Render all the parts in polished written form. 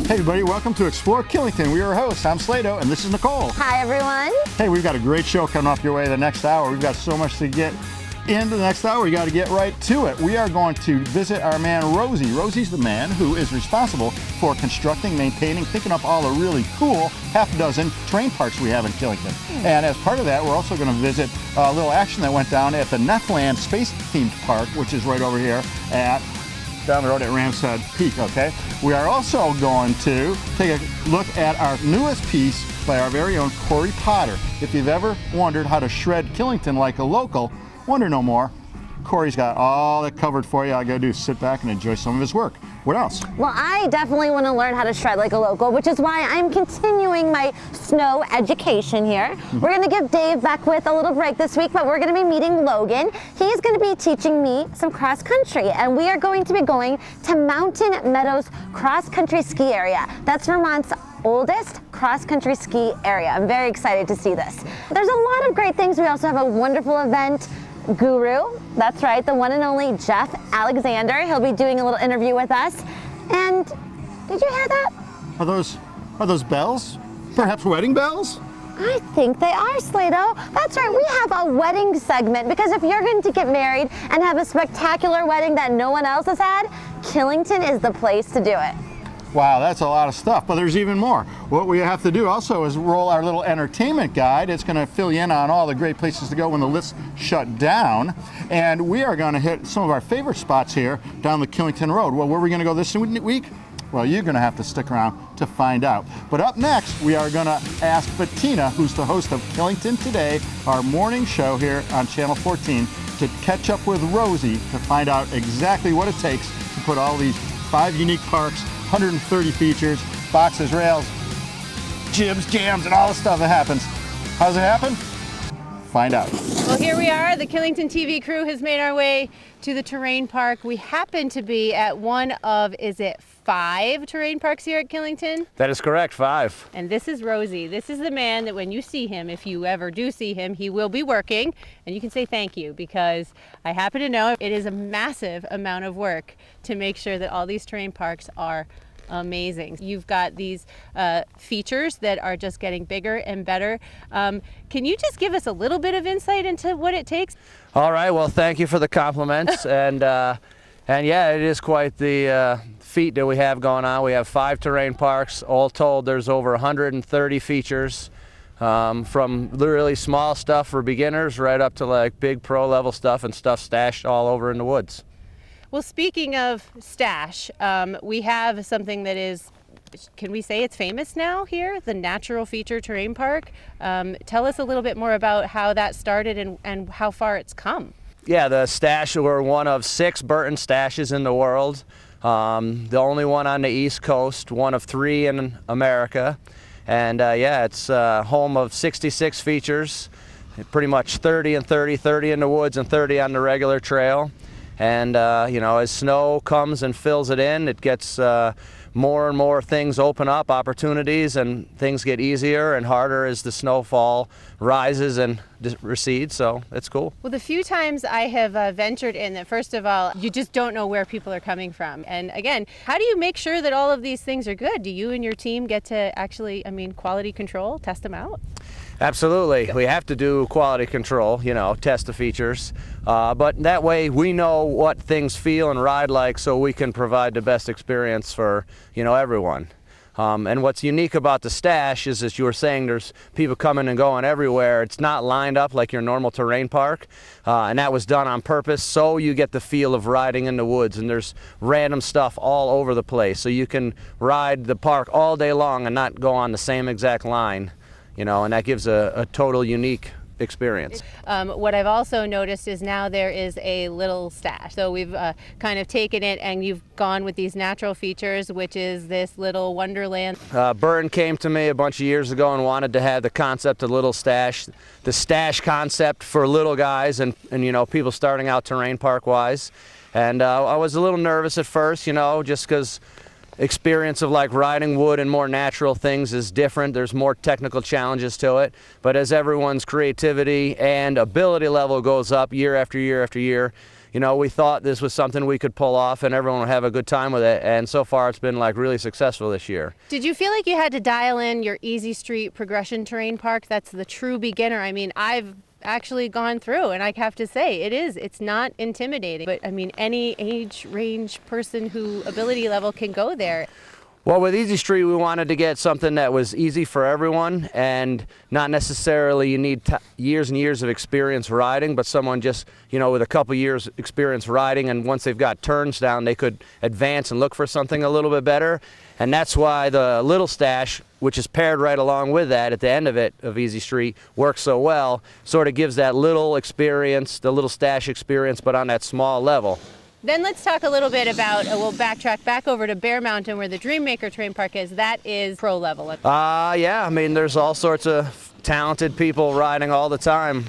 Hey everybody, welcome to Explore Killington. We are your hosts. I'm Slado and this is Nicole. Hi everyone. Hey, we've got a great show coming up your way the next hour. We've got so much to get into the next hour. We got to get right to it. We are going to visit our man Rosey. Rosey's the man who is responsible for constructing, maintaining, picking up all the really cool half a dozen terrain parks we have in Killington. And as part of that, we're also going to visit a little action that went down at the Neffland Space Themed Park, which is right over here at down the road at Ramshead Peak, okay? We are also going to take a look at our newest piece by our very own Corey Potter. If you've ever wondered how to shred Killington like a local, wonder no more. Corey's got all that covered for you. All you gotta do is sit back and enjoy some of his work. What else? Well, I definitely want to learn how to shred like a local, which is why I'm continuing my snow education here. We're going to give Dave Beckwith a little break this week, but we're going to be meeting Logan. He's going to be teaching me some cross country, and we are going to be going to Mountain Meadows cross country ski area. That's Vermont's oldest cross-country ski area. I'm very excited to see this. There's a lot of great things. We also have a wonderful event guru. That's right, the one and only Jeff Alexander. He'll be doing a little interview with us. And did you hear that? Are those bells? Perhaps wedding bells? I think they are, Slado. That's right, we have a wedding segment, because if you're going to get married and have a spectacular wedding that no one else has had, Killington is the place to do it. Wow, that's a lot of stuff, but there's even more. What we have to do also is roll our little entertainment guide. It's going to fill you in on all the great places to go when the lifts shut down. And we are going to hit some of our favorite spots here down the Killington Road. Well, where are we going to go this week? Well, you're going to have to stick around to find out. But up next, we are going to ask Bettina, who's the host of Killington Today, our morning show here on Channel 14, to catch up with Rosey to find out exactly what it takes to put all these 5 unique parks, 130 features, boxes, rails, jibs, jams, and all the stuff that happens. How does it happen? Find out. Well, here we are. The Killington TV crew has made our way to the terrain park. We happen to be at one of, is it 5 terrain parks here at Killington? That is correct, 5. And this is Rosey. This is the man that when you see him, if you ever do see him, he will be working. And you can say thank you, because I happen to know it is a massive amount of work to make sure that all these terrain parks are amazing. You've got these features that are just getting bigger and better. Can you just give us a little bit of insight into what it takes? All right, well, thank you for the compliments. and yeah, it is quite the feat that we have going on. We have 5 terrain parks. All told, there's over 130 features, from literally small stuff for beginners right up to like big pro level stuff and stuff stashed all over in the woods. Well, speaking of stash, we have something that is, can we say it's famous now here, the Natural Feature Terrain Park. Tell us a little bit more about how that started and how far it's come. Yeah, the stash, we're one of 6 Burton stashes in the world. The only one on the East Coast, one of 3 in America. And yeah, it's home of 66 features, pretty much 30 and 30, 30 in the woods and 30 on the regular trail. And you know, as snow comes and fills it in, it gets more and more things open up, opportunities, and things get easier and harder as the snowfall rises and recedes, so it's cool. Well, the few times I have ventured in that, first of all, you just don't know where people are coming from. And again, how do you make sure that all of these things are good? Do you and your team get to actually, quality control, test them out? Absolutely. We have to do quality control, you know, test the features. But that way we know what things feel and ride like, so we can provide the best experience for, you know, everyone. And what's unique about the stash is, as you were saying, there's people coming and going everywhere. It's not lined up like your normal terrain park. And that was done on purpose so you get the feel of riding in the woods, and there's random stuff all over the place. So you can ride the park all day long and not go on the same exact line. You know, and that gives a total unique experience. What I've also noticed is now there is a little stash. So we've kind of taken it and you've gone with these natural features, which is this little wonderland. Burton came to me a bunch of years ago and wanted to have the concept of little stash, the stash concept for little guys and you know, people starting out terrain park wise. And I was a little nervous at first, you know, just because experience of like riding wood and more natural things is different. There's more technical challenges to it. But as everyone's creativity and ability level goes up year after year after year, you know, we thought this was something we could pull off and everyone would have a good time with it, and so far it's been like really successful this year. Did you feel like you had to dial in your Easy Street progression terrain park? That's the true beginner. I mean, I've actually gone through, and I have to say it's not intimidating, but I mean, any age range person who ability level can go there. Well, with Easy Street, we wanted to get something that was easy for everyone, and not necessarily you need years and years of experience riding, but someone just, you know, with a couple years experience riding, and once they've got turns down, they could advance and look for something a little bit better. And that's why the little stash, which is paired right along with that at the end of it, of Easy Street, works so well. Sort of gives that little experience, the little stash experience, but on that small level. Then let's talk a little bit about, we'll backtrack back over to Bear Mountain where the Dreammaker Terrain Park is. That is pro level. Yeah, I mean, there's all sorts of talented people riding all the time.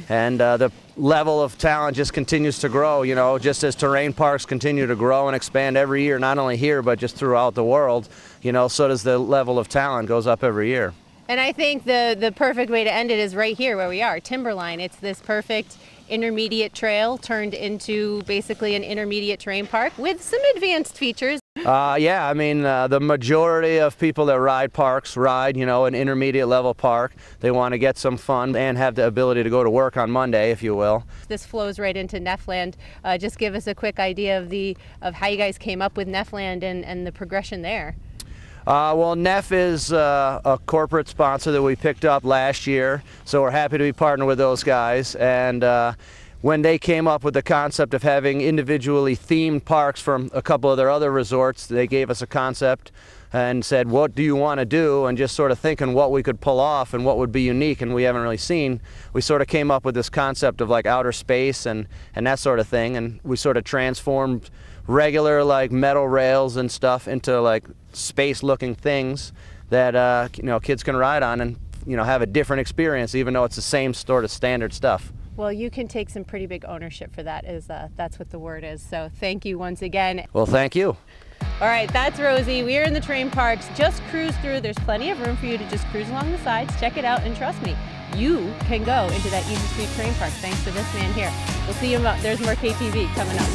And the level of talent just continues to grow, you know, just as terrain parks continue to grow and expand every year, not only here, but just throughout the world, you know, so does the level of talent goes up every year. And I think the perfect way to end it is right here where we are, Timberline. It's this perfect intermediate trail turned into basically an intermediate terrain park with some advanced features. Yeah, I mean, the majority of people that ride parks ride, you know, an intermediate level park. They want to get some fun and have the ability to go to work on Monday, if you will. This flows right into Neffland. Just give us a quick idea of how you guys came up with Neffland and the progression there. Well, Neff is a corporate sponsor that we picked up last year, so we're happy to be partnered with those guys. And when they came up with the concept of having individually themed parks from a couple of their other resorts, they gave us a concept and said, what do you want to do? And just sort of thinking what we could pull off and what would be unique and we haven't really seen, we sort of came up with this concept of like outer space and that sort of thing. And we sort of transformed regular like metal rails and stuff into like space looking things that you know, kids can ride on and, you know, have a different experience even though it's the same sort of standard stuff. Well, you can take some pretty big ownership for that, that's what the word is. So thank you once again. Well, thank you. All right, that's Rosey. We are in the terrain parks. Just cruise through. There's plenty of room for you to just cruise along the sides, check it out, and trust me, you can go into that Easy Street Terrain Park thanks to this man here. We'll see you. There's more KTV coming up.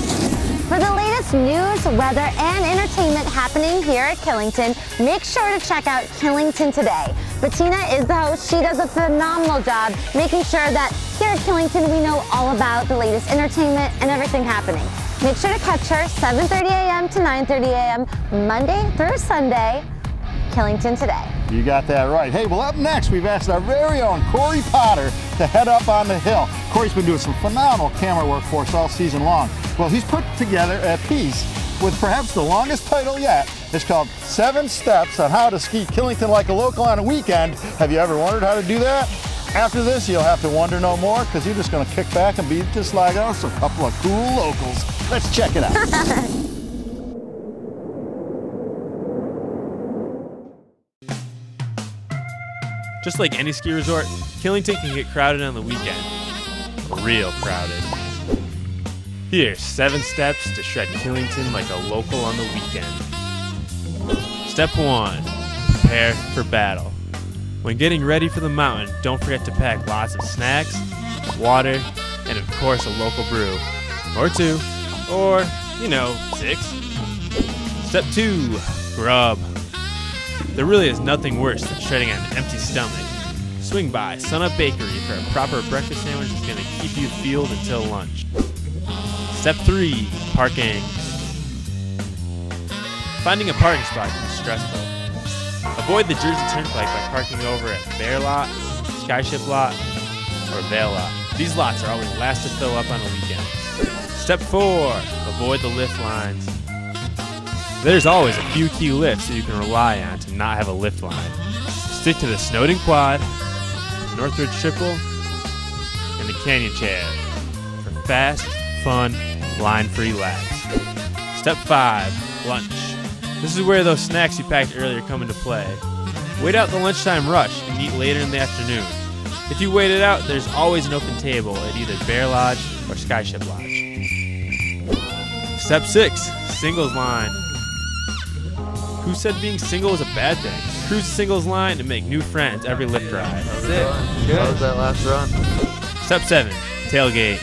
For the latest news, weather, and entertainment happening here at Killington, make sure to check out Killington Today. Bettina is the host. She does a phenomenal job making sure that here at Killington we know all about the latest entertainment and everything happening. Make sure to catch her 7:30 a.m. to 9:30 a.m. Monday through Sunday, Killington Today. You got that right. Hey, well, up next, we've asked our very own Corey Potter to head up on the hill. Corey's been doing some phenomenal camera work for us all season long. Well, he's put together a piece with perhaps the longest title yet. It's called 7 Steps on How to Ski Killington Like a Local on a Weekend. Have you ever wondered how to do that? After this, you'll have to wonder no more because you're just going to kick back and be just like us, a couple of cool locals. Let's check it out. Just like any ski resort, Killington can get crowded on the weekend. Real crowded. Here's 7 steps to shred Killington like a local on the weekend. Step 1. Prepare for battle. When getting ready for the mountain, don't forget to pack lots of snacks, water, and of course a local brew. Or 2. Or, 6. Step 2. Grub. There really is nothing worse than shredding on an empty stomach. Swing by Sunup Bakery for a proper breakfast sandwich that's going to keep you fueled until lunch. Step 3. Parking. Finding a parking spot can be stressful. Avoid the Jersey Turnpike by parking over at Bear Lot, Skyship Lot, or Vail Lot. These lots are always last to fill up on a weekend. Step 4. Avoid the lift lines. There's always a few key lifts that you can rely on to not have a lift line. Stick to the Snowden Quad, Northridge Triple, and the Canyon Chair for fast, fun, line-free laps. Step 5. Lunch. This is where those snacks you packed earlier come into play. Wait out the lunchtime rush and eat later in the afternoon. If you wait it out, there's always an open table at either Bear Lodge or Skyship Lodge. Step 6. Singles line. Who said being single is a bad thing? Cruise the singles line and make new friends every lift ride. That's it. Good. How was that last run? Step 7. Tailgate.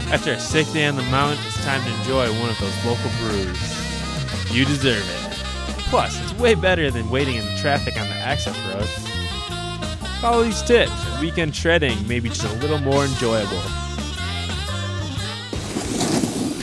After a sick day on the mountain, it's time to enjoy one of those local brews. You deserve it. Plus, it's way better than waiting in the traffic on the access roads. Follow these tips, and weekend shredding may be just a little more enjoyable.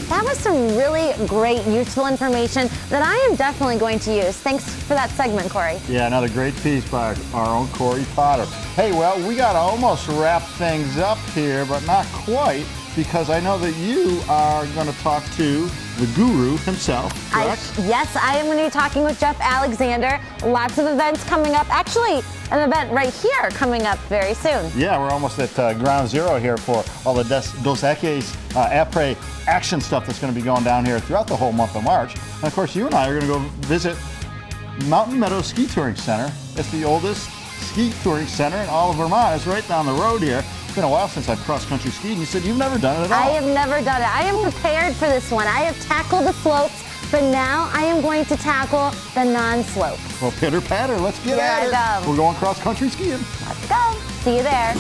That was some really great, useful information that I am definitely going to use. Thanks for that segment, Corey. Yeah, another great piece by our own Corey Potter. Hey, well, we got to almost wrap things up here, but not quite, because I know that you are going to talk to the guru himself, correct? Yes, I am going to be talking with Jeff Alexander. Lots of events coming up. Actually, an event right here coming up very soon. Yeah, we're almost at ground zero here for all the Dos Equis après action stuff that's going to be going down here throughout the whole month of March. And of course, you and I are going to go visit Mountain Meadows Ski Touring Center. It's the oldest ski touring center in all of Vermont. It's right down the road here. It's been a while since I've cross-country skied, and you said you've never done it at all. I have never done it. I am prepared for this one. I have tackled the slopes, but now I am going to tackle the non-slopes. Well, pitter-patter, let's get Here at I it. go. We're going cross-country skiing. Let's go. See you there.